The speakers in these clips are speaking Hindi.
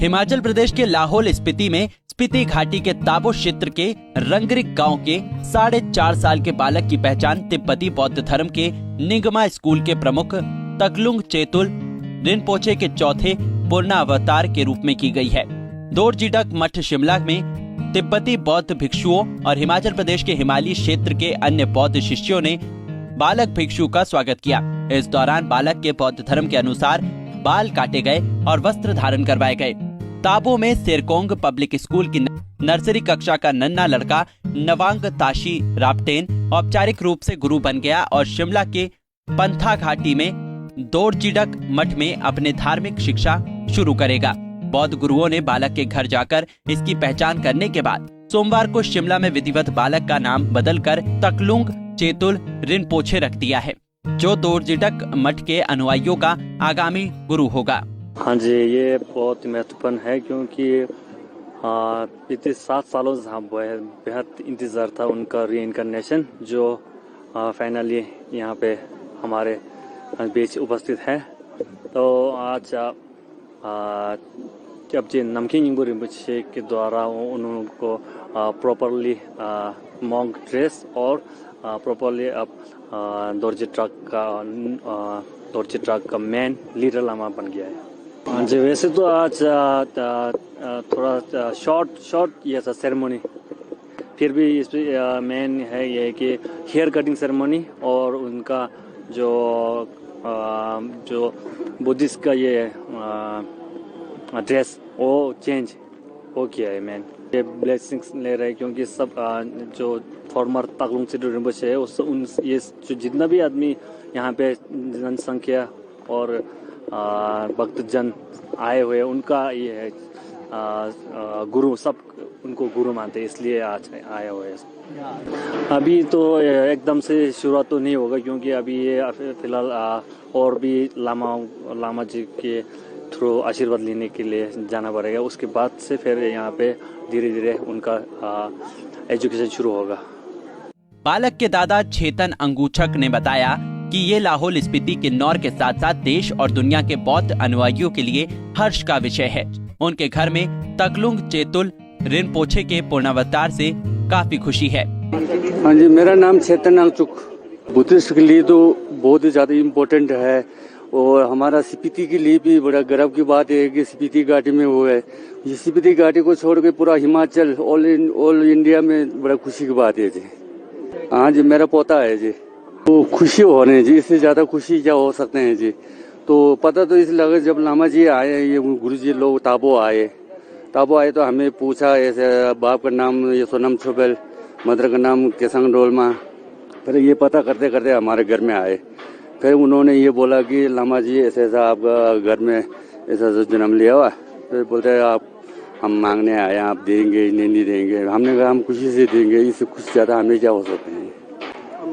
हिमाचल प्रदेश के लाहौल स्पीति में स्पीति घाटी के ताबो क्षेत्र के रंगरिक गांव के 4.5 साल के बालक की पहचान तिब्बती बौद्ध धर्म के निगमा स्कूल के प्रमुख तकलुंग चेतुल रिनपोचे के चौथे पूर्णावतार के रूप में की गई है। दोरजीडक मठ शिमला में तिब्बती बौद्ध भिक्षुओं और हिमाचल प्रदेश के हिमालयी क्षेत्र के अन्य बौद्ध शिष्यों ने बालक भिक्षु का स्वागत किया। इस दौरान बालक के बौद्ध धर्म के अनुसार बाल काटे गए और वस्त्र धारण करवाए गए। ताबो में सेरकोंग पब्लिक स्कूल की नर्सरी कक्षा का नन्हा लड़का नवांग ताशी राप्टेन औपचारिक रूप से गुरु बन गया और शिमला के पंथा घाटी में दोरजीडक मठ में अपने धार्मिक शिक्षा शुरू करेगा। बौद्ध गुरुओं ने बालक के घर जाकर इसकी पहचान करने के बाद सोमवार को शिमला में विधिवत बालक का नाम बदलकर तकलुंग चेतुल रिनपोचे रख दिया है, जो दोरजीडक मठ के अनुयायियों का आगामी गुरु होगा। हाँ जी, ये बहुत महत्वपूर्ण है क्योंकि पिछले 7 सालों से बेहद इंतज़ार था उनका रीइंकारनेशन, जो फाइनली यहाँ पे हमारे बीच उपस्थित है। तो आज जब जी नमकीन इंगू रिम्पोचे के द्वारा उनको प्रॉपरली मॉन्क ड्रेस और प्रॉपरली अब दोरजीडक का मेन लीडर लामा बन गया है। हाँ जी, वैसे तो आज थोड़ा शॉर्ट ये था सेरेमनी, फिर भी इस मेन है ये कि हेयर कटिंग सेरेमनी और उनका जो बुद्धिस्ट का ये ड्रेस वो चेंज हो किया है। मेन ये ब्लेसिंग्स ले रहे हैं क्योंकि सब जो फॉर्मर तकलुंग चेतुल रिम्पोचे है ये जो जितना भी आदमी यहाँ पे जनसंख्या और भक्तजन आए हुए उनका ये है गुरु, सब उनको गुरु मानते हैं, इसलिए आज आए हुए हैं। अभी तो एकदम से शुरुआत तो नहीं होगा क्योंकि अभी ये फिलहाल और भी लामा जी के थ्रू आशीर्वाद लेने के लिए जाना पड़ेगा। उसके बाद से फिर यहाँ पे धीरे धीरे उनका एजुकेशन शुरू होगा। बालक के दादा चेतन अंगूछक ने बताया कि ये लाहौल स्पीति किन्नौर के साथ साथ देश और दुनिया के बौद्ध अनुयायियों के लिए हर्ष का विषय है। उनके घर में तकलुंग चेतुल रिनपोचे के पूर्णावतार से काफी खुशी है। हाँ जी, मेरा नाम चेतन अंगचुक। बुद्धिस्ट के लिए तो बहुत ही ज्यादा इम्पोर्टेंट है और हमारा स्पीति के लिए भी बड़ा गर्व की बात है कि स्पीति घाटी में वो है। ये स्पीति घाटी को छोड़ के पूरा हिमाचल ऑल इंडिया में बड़ा खुशी की बात है जी। हाँ जी, मेरा पोता है जी, तो खुशी हो रहे हैं जी, इससे ज्यादा खुशी क्या हो सकते हैं जी। तो पता तो इसलिए लगा जब लामा जी आए, ये गुरु जी लोग ताबो आए तो हमें पूछा ऐसे बाप का नाम ये सोनम छोबेल, मदर का नाम केसंग डोलमा। फिर ये पता करते करते हमारे घर में आए। फिर उन्होंने ये बोला कि लामा जी ऐसे ऐसा आपका घर में ऐसा जन्म लिया हुआ। फिर बोलते हैं आप हम मांगने आए, आप देंगे नहीं देंगे। हमने कहा हम खुशी से देंगे, इससे कुछ ज़्यादा हमें क्या हो सकते हैं।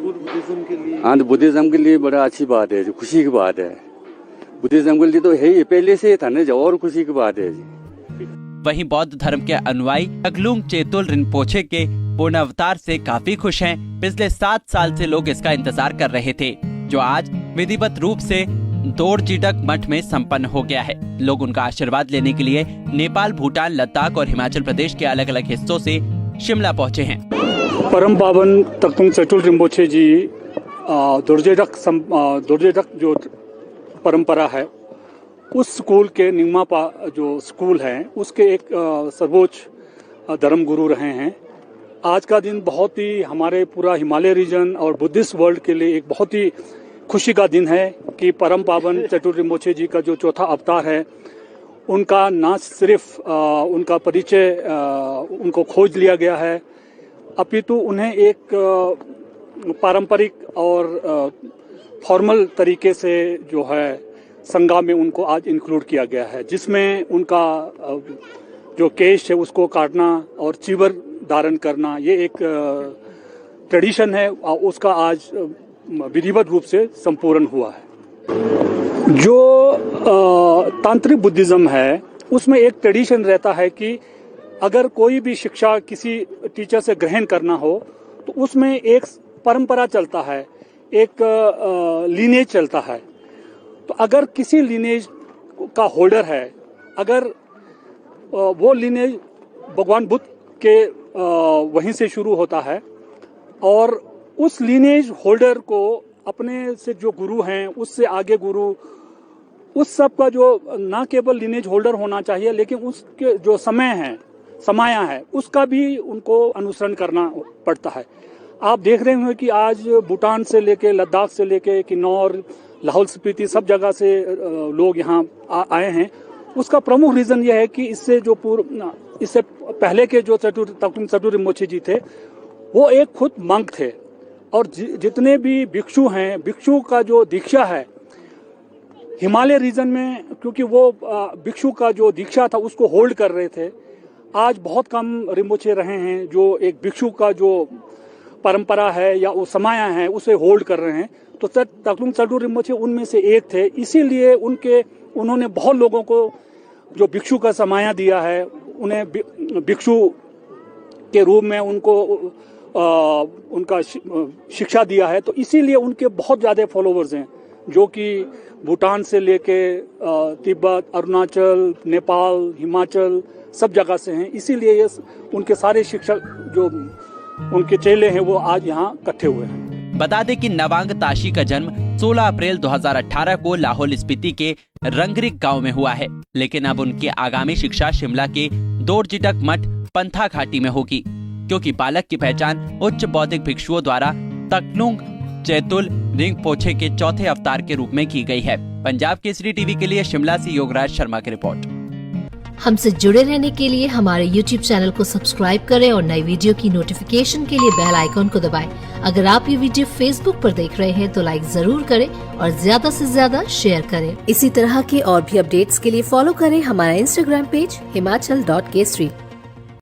बुद्धिज्म के लिए हाँ, तो बुद्धिज्म के लिए बड़ा अच्छी बात है, खुशी की बात है। बुद्धिज्म के लिए तो है ही, पहले से था ना, और खुशी की बात है जी। वहीं बौद्ध धर्म के अनुयायी तकलुंग चेतुल रिनपोचे के पूर्णावतार से काफी खुश हैं। पिछले 7 साल से लोग इसका इंतजार कर रहे थे, जो आज विधिवत रूप से दोरजीडक मठ में संपन्न हो गया है। लोग उनका आशीर्वाद लेने के लिए नेपाल, भूटान, लद्दाख और हिमाचल प्रदेश के अलग अलग हिस्सों से शिमला पहुंचे हैं। परम पावन तकलुंग चेतुल रिम्पोचे जी दोरजीडक जो परंपरा है उस स्कूल के निगमा जो स्कूल है उसके एक सर्वोच्च धर्म गुरु रहे हैं। आज का दिन बहुत ही हमारे पूरा हिमालय रीजन और बुद्धिस्ट वर्ल्ड के लिए एक बहुत ही खुशी का दिन है कि परम पावन चेतुल रिम्पोचे जी का जो चौथा अवतार है उनका न सिर्फ उनका परिचय उनको खोज लिया गया है, अपितु उन्हें एक पारंपरिक और फॉर्मल तरीके से जो है संगा में उनको आज इंक्लूड किया गया है, जिसमें उनका जो केश है उसको काटना और चीवर धारण करना ये एक ट्रेडिशन है, उसका आज विधिवत रूप से संपूर्ण हुआ है। जो तांत्रिक बुद्धिज्म है उसमें एक ट्रेडिशन रहता है कि अगर कोई भी शिक्षा किसी टीचर से ग्रहण करना हो तो उसमें एक परंपरा चलता है, एक लीनेज चलता है। तो अगर किसी लीनेज का होल्डर है, अगर वो लीनेज भगवान बुद्ध के वहीं से शुरू होता है और उस लीनेज होल्डर को अपने से जो गुरु हैं उससे आगे गुरु उस सब का जो ना केवल लीनेज होल्डर होना चाहिए लेकिन उसके जो समाया है उसका भी उनको अनुसरण करना पड़ता है। आप देख रहे हैं कि आज भूटान से लेके लद्दाख से लेके किन्नौर लाहौल स्पीति सब जगह से लोग यहाँ आए हैं। उसका प्रमुख रीजन यह है कि इससे पहले के जो तक्लुंग सड्डू रिम्पोछे जी थे वो एक खुद मंक थे और जितने भी भिक्षु हैं, भिक्षु का जो दीक्षा है हिमालय रीजन में, क्योंकि वो भिक्षु का जो दीक्षा था उसको होल्ड कर रहे थे। आज बहुत कम रिम्पोछे रहे हैं जो एक भिक्षु का जो परंपरा है या वो समाया है उसे होल्ड कर रहे हैं। तो तक्लुंग सड्डू रिम्पोछे उनमें से एक थे, इसीलिए उन्होंने बहुत लोगों को जो भिक्षु का समाया दिया है, उन्हें भिक्षु के रूप में उनका शिक्षा दिया है। तो इसीलिए उनके बहुत ज़्यादा फॉलोवर्स हैं जो कि भूटान से लेके तिब्बत, अरुणाचल, नेपाल, हिमाचल सब जगह से हैं। इसीलिए उनके सारे शिक्षक जो उनके चेले हैं वो आज यहाँ इकट्ठे हुए हैं। बता दें कि नवांग ताशी का जन्म 16 अप्रैल 2018 को लाहौल स्पीति के रंगरिक गांव में हुआ है, लेकिन अब उनकी आगामी शिक्षा शिमला के दोरजिटक मठ पंथा घाटी में होगी, क्योंकि बालक की पहचान उच्च बौद्धिक भिक्षुओं द्वारा तक्लुंग चेतुल रिम्पोछे के चौथे अवतार के रूप में की गई है। पंजाब केसरी टीवी के लिए शिमला से योगराज शर्मा की रिपोर्ट। हमसे जुड़े रहने के लिए हमारे YouTube चैनल को सब्सक्राइब करें और नई वीडियो की नोटिफिकेशन के लिए बेल आइकॉन को दबाएं। अगर आप ये वीडियो Facebook पर देख रहे हैं तो लाइक जरूर करें और ज्यादा से ज्यादा शेयर करें। इसी तरह के और भी अपडेट्स के लिए फॉलो करें हमारा Instagram पेज himachal.kesri।